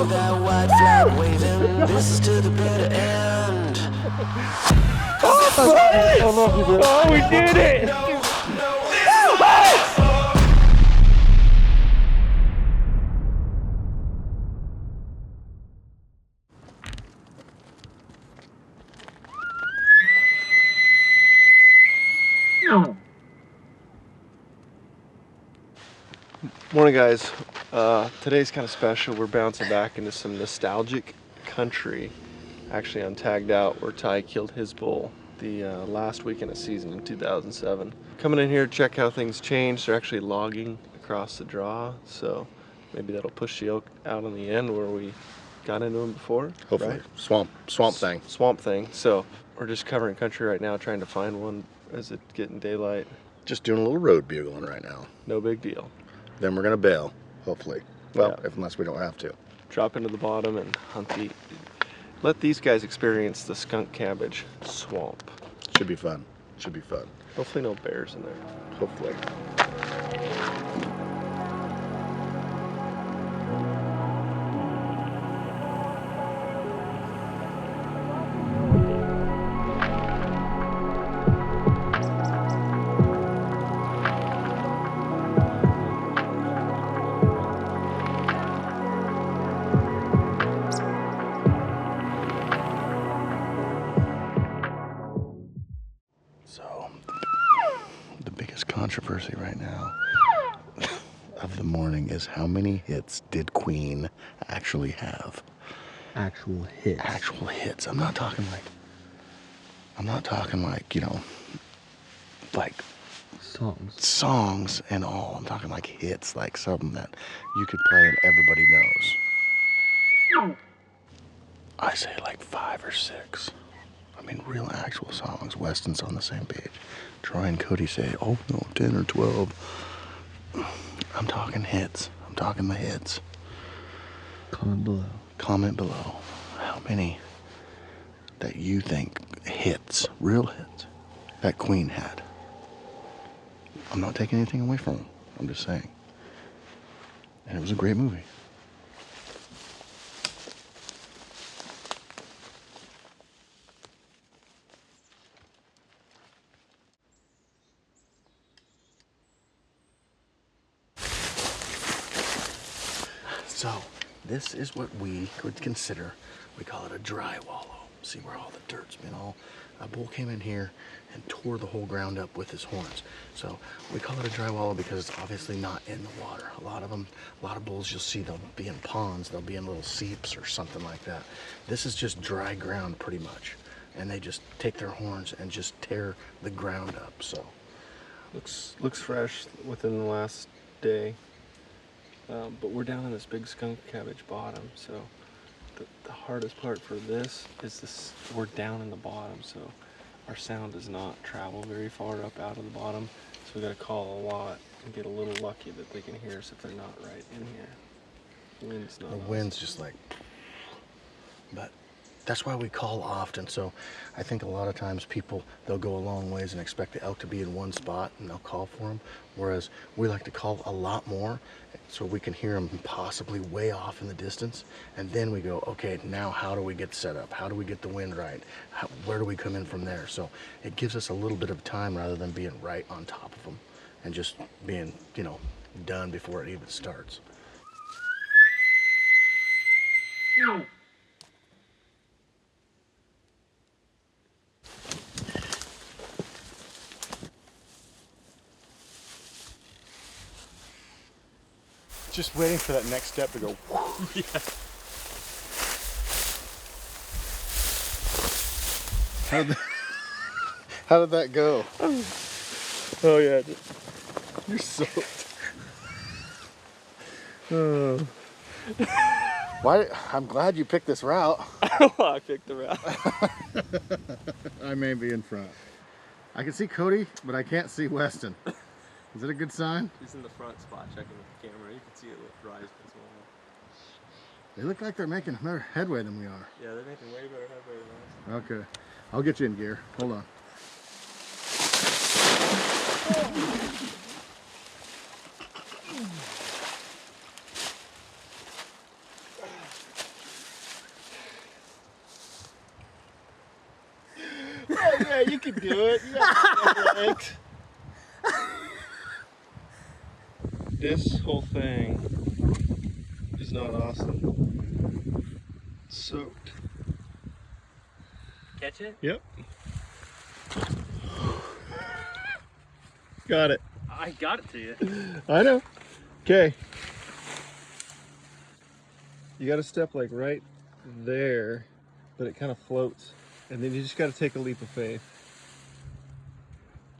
that white flag waving. This is to the bitter end. Oh, we did it! Morning, guys. Today's kind of special. We're bouncing back into some nostalgic country. Actually, I'm tagged out where Ty killed his bull the last weekend of season in 2007. Coming in here to check how things changed. They're actually logging across the draw, so maybe that'll push the elk out on the end where we got into them before. Hopefully. Right? Swamp thing. Swamp thing. So we're just covering country right now, trying to find one as it's getting daylight. Just doing a little road bugling right now. No big deal. Then we're gonna bail, hopefully. Well, Yeah. unless we don't have to. Drop into the bottom and hunt the. Let these guys experience the skunk cabbage swamp. Should be fun. Should be fun. Hopefully no bears in there. Hopefully. So, the biggest controversy right now of the morning is how many hits did Queen actually have? Actual hits. Actual hits. I'm not talking like, you know, like songs and all. I'm talking like hits, like something that you could play and everybody knows. I say like 5 or 6. I mean, real actual songs. Weston's on the same page. Troy and Cody say, oh no, 10 or 12. I'm talking hits. I'm talking the hits. Comment below. Comment below how many that you think hits, real hits, that Queen had. I'm not taking anything away from them. I'm just saying. And it was a great movie. So, this is what we would consider, we call it a dry wallow. See where all the dirt's been all, a bull came in here and tore the whole ground up with his horns. So, we call it a dry wallow because it's obviously not in the water. A lot of bulls you'll see, they'll be in ponds, they'll be in little seeps or something like that. This is just dry ground pretty much. And they just take their horns and just tear the ground up, so. Looks fresh within the last day. But we're down in this big skunk cabbage bottom, so the hardest part for this is this. We're down in the bottom, so our sound does not travel very far up out of the bottom. So we got to call a lot and get a little lucky that they can hear us if they're not right in here. The wind's not. The wind's just like, but that's why we call often. So I think a lot of times people, they'll go a long ways and expect the elk to be in one spot and they'll call for them. Whereas we like to call a lot more so we can hear them possibly way off in the distance. And then we go, okay, now how do we get set up? How do we get the wind right? Where do we come in from there? So it gives us a little bit of time rather than being right on top of them and just being, you know, done before it even starts. Just waiting for that next step to go. Yeah. How did that go? Oh yeah. You're soaked. Why? I'm glad you picked this route. I picked the route. I may be in front. I can see Cody, but I can't see Weston. Is it a good sign? He's in the front spot checking with the camera. You can see it rise as well. They look like they're making better headway than we are. Yeah, they're making way better headway than us. Okay. I'll get you in gear. Hold on. Yeah, you can do it. You got legs. This whole thing is not awesome. It's soaked. Catch it? Yep. Got it. I got it to you. I know. Okay. You got to step like right there, but it kind of floats. And then you just got to take a leap of faith.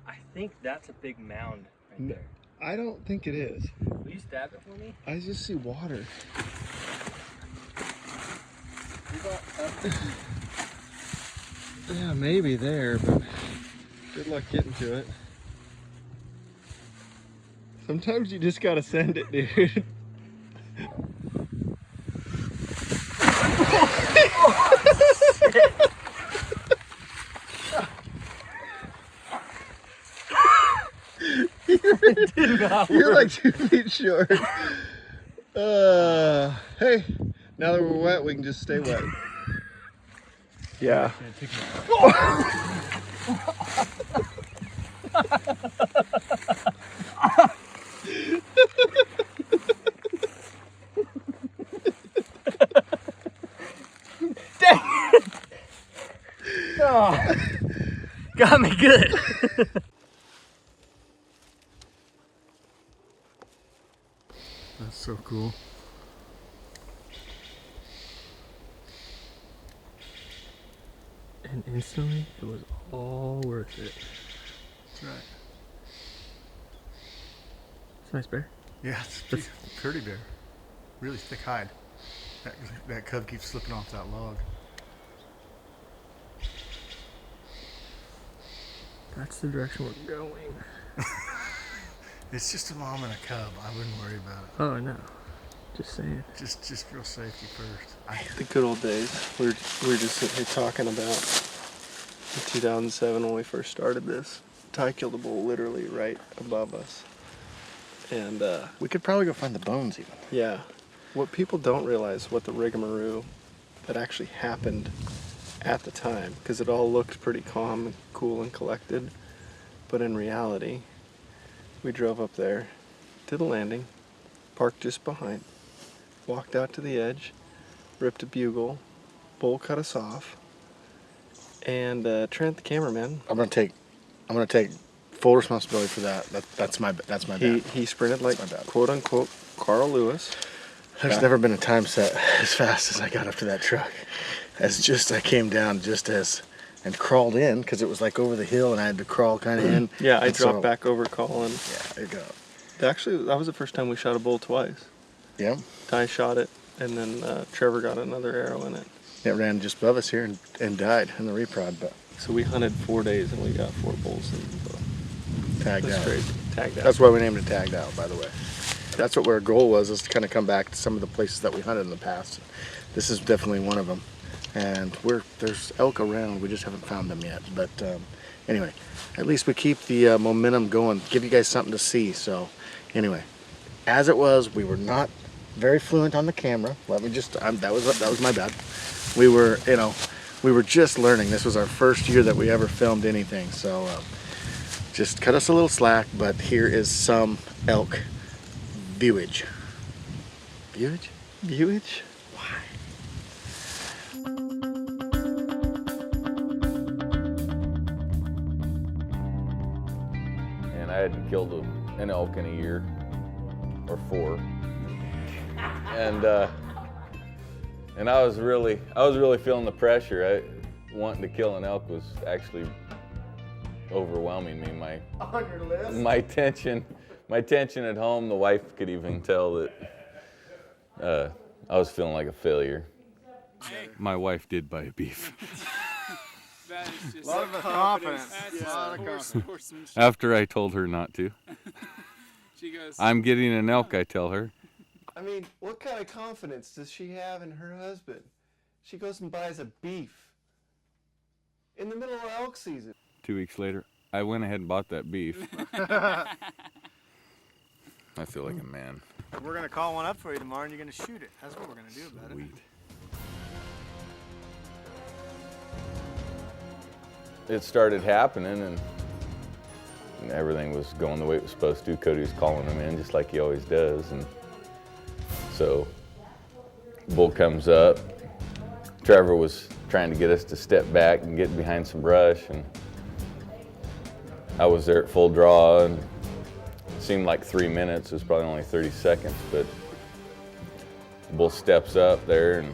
I think that's a big mound right No. there. I don't think it is. Will you stab it for me? I just see water. Yeah, maybe there, but good luck getting to it. Sometimes you just gotta send it, dude. You're like 2 feet short. Hey, now that we're wet, we can just stay wet. Yeah. Oh, got me good. That's so cool. And instantly, it was all worth it. That's right. It's a nice bear. Yeah, it's a pretty bear. Really thick hide. That cub keeps slipping off that log. That's the direction we're going. It's just a mom and a cub. I wouldn't worry about it. Oh no, just saying. Just real safety first. The good old days. We were just sitting here talking about in 2007 when we first started this. Ty killed a bull literally right above us. And We could probably go find the bones even. yeah, what people don't realize, what the rigmarole that actually happened at the time, because it all looked pretty calm and cool and collected, but in reality, we drove up there, did a landing, parked just behind, walked out to the edge, ripped a bugle, bull cut us off, and Trent, the cameraman, I'm gonna take full responsibility for that. That's my bad. he sprinted like That's my bad. quote unquote Carl Lewis. There's never been a time set as fast as I got up to that truck. I came down and crawled in because it was like over the hill and I had to crawl kind of in. Yeah, I And dropped so- back over Colin. Yeah, there you go. Actually, that was the first time we shot a bull twice. Yeah, Ty shot it, and then Trevor got another arrow in it. it ran just above us here and died in the reprod, but So we hunted 4 days and we got 4 bulls in the book. tagged That's out. crazy. Tagged out. That's why we named it Tagged Out, by the way. That's what our goal was, is to kind of come back to some of the places that we hunted in the past. This is definitely one of them. And there's elk around, we just haven't found them yet. But anyway, at least we keep the momentum going, give you guys something to see. So anyway, as it was, we were not very fluent on the camera. Let me just, that was my bad. We were just learning. This was our first year that we ever filmed anything. So just cut us a little slack, but here is some elk viewage. Viewage? Viewage? And I hadn't killed an elk in a year or 4, and I was really feeling the pressure. Wanting to kill an elk was actually overwhelming me. My tension at home. The wife could even tell that I was feeling like a failure. My wife did buy a beef. That is just Lot of confidence. That's Yeah. Lot of horsemanship. After I told her not to. She goes, I'm getting an elk, I tell her. I mean, what kind of confidence does she have in her husband? She goes and buys a beef in the middle of elk season. 2 weeks later, I went ahead and bought that beef. I feel like a man. We're gonna call one up for you tomorrow and you're gonna shoot it. That's what we're gonna do about it. Sweet. it started happening, and everything was going the way it was supposed to. Cody was calling him in just like he always does, and so bull comes up. Trevor was trying to get us to step back and get behind some brush, and I was there at full draw, and it seemed like 3 minutes. It was probably only 30 seconds, but the bull steps up there, and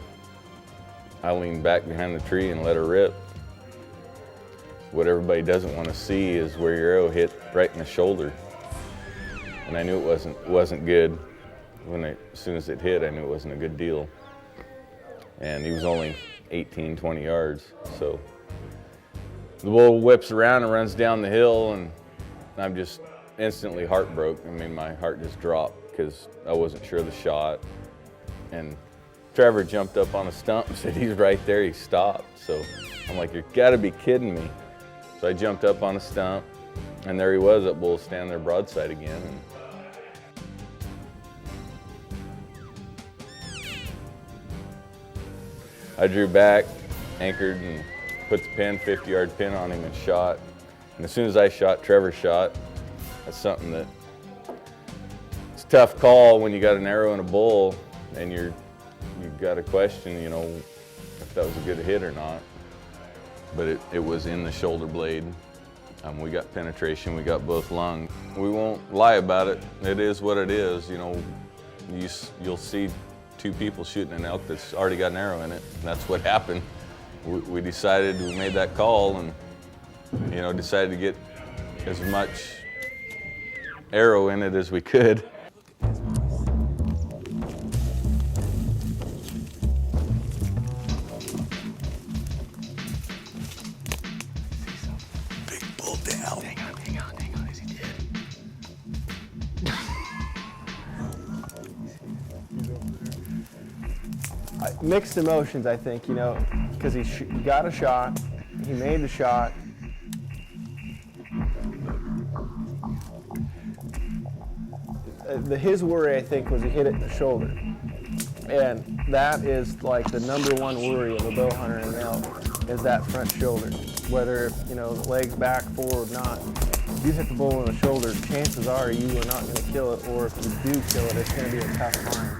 I leaned back behind the tree and let her rip. What everybody doesn't want to see is where your arrow hit right in the shoulder. And I knew it wasn't good. As soon as it hit, I knew it wasn't a good deal. And he was only 18, 20 yards. So the bull whips around and runs down the hill, and I'm just instantly heartbroken. I mean, my heart just dropped because I wasn't sure of the shot. And Trevor jumped up on a stump and said, "He's right there." He stopped. So I'm like, "You gotta be kidding me." So I jumped up on a stump, and there he was, that bull standing there broadside again. And I drew back, anchored, and put the pin, 50-yard pin on him and shot. And as soon as I shot, Trevor shot. That's something that, it's a tough call when you got an arrow and a bull, and you've got to question, you know, if that was a good hit or not. But it was in the shoulder blade. We got penetration, we got both lungs. We won't lie about it. It is what it is. You know, you'll see two people shooting an elk that's already got an arrow in it. And that's what happened. We decided, we made that call, and you know, decided to get as much arrow in it as we could. Mixed emotions, I think, you know, because he got a shot, he made the shot. His worry, I think, was he hit it in the shoulder. And that is like the number one worry of a bow hunter and an elk, is that front shoulder. Whether, you know, the legs back, forward, not. If you hit the bull in the shoulder, chances are you are not going to kill it, or if you do kill it, it's going to be a tough climb.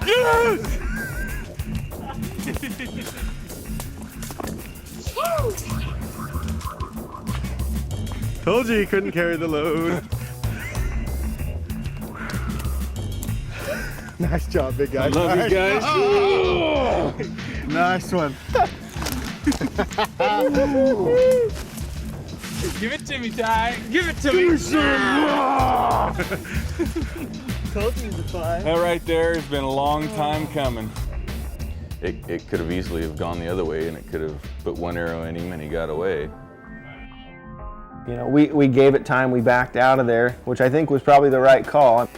Yes! Told you couldn't carry the load. Nice job, big guy. Love you guys. Oh! Nice one. Give it to me, Ty. Give it to me. Told you to fly. That right there has been a long time coming. It could have easily have gone the other way, and it could have put one arrow in him and he got away. You know, we gave it time, we backed out of there, which I think was probably the right call.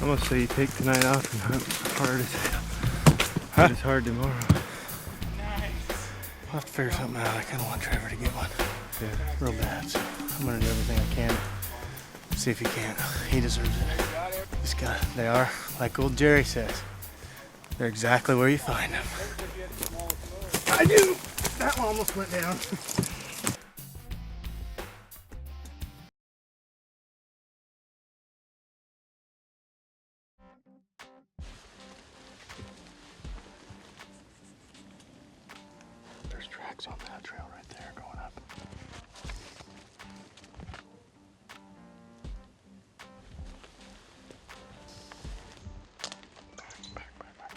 I'm gonna say you take tonight off and hunt hard as it's hard tomorrow. Nice. I'll have to figure something out. I kind of want Trevor to get one. Yeah. Real bad, so I'm gonna do everything I can. See if he can. He deserves it. He's got, they are, like old Jerry says, they're exactly where you find them. I do! That one almost went down. There's tracks on that trail right there going up. Back.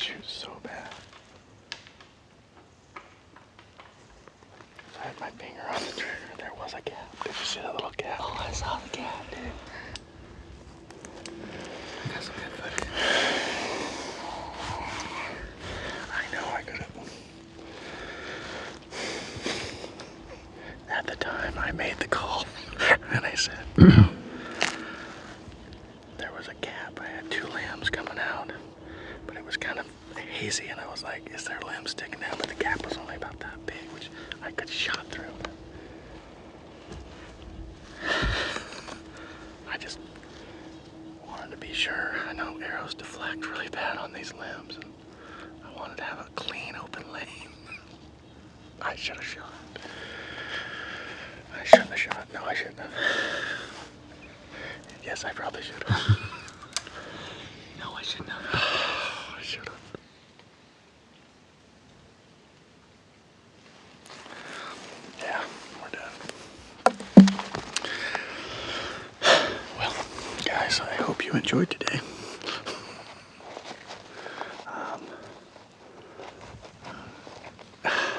shoot so bad. I had my finger on the trigger. There was a gap. Did you see that little gap? Oh, I saw the gap, dude. I got some good footage. I know I could have. At the time, I made the call, and I said, there was a gap. I had 2 limbs coming out, but it was kind of hazy, and I was like, is there limbs sticking out? But the gap was only about that big, which I could shot through. I just wanted to be sure. I know arrows deflect really bad on these limbs, and I wanted to have a clean, open lane. I should have shot. I shouldn't have shot. No, I shouldn't have. Yes, I probably should have. No, I shouldn't have. I should have. Yeah, we're done. Well, guys, I hope you enjoyed today.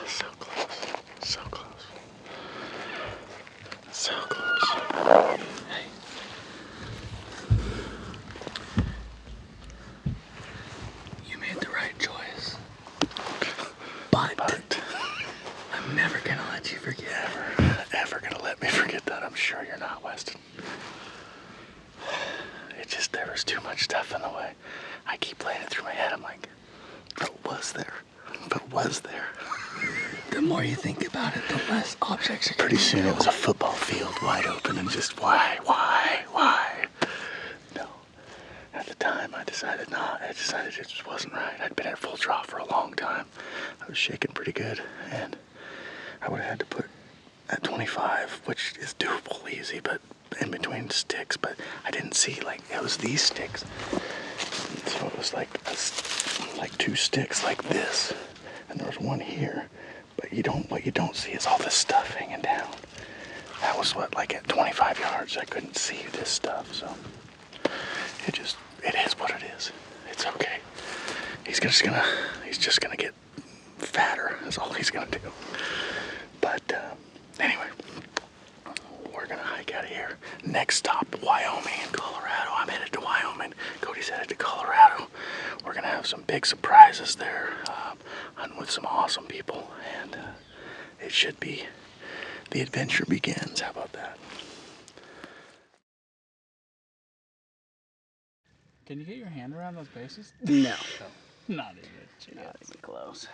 So close. So close. So close. Hey. You made the right choice. But I'm never gonna let you forget. Ever gonna let me forget that. I'm sure you're not, Weston. It just, there was too much stuff in the way. I keep playing it through my head. I'm like, but was there? But was there? The more you think about it, the less objects are. Pretty soon it was a football field wide open and just why? No. At the time I decided not. I decided it just wasn't right. I'd been at full draw for a long time. I was shaking pretty good, and I would have had to put at 25, which is doable easy, but in between sticks, but I didn't see, like, it was these sticks. So it was like 2 sticks like this, and there was one here. But what you don't see is all this stuff hanging down. That was what, like at 25 yards, I couldn't see this stuff, so it is what it is. It's okay. He's just gonna get fatter, is all he's gonna do. But anyway, we're gonna hike out of here. Next stop, Wyoming and Colorado. I'm headed to Wyoming. Cody's headed to Colorado. We're gonna have some big surprises there, hunting with some awesome people, and it should be, the adventure begins. How about that? Can you get your hand around those bases? No. Not even a chance. Not even close.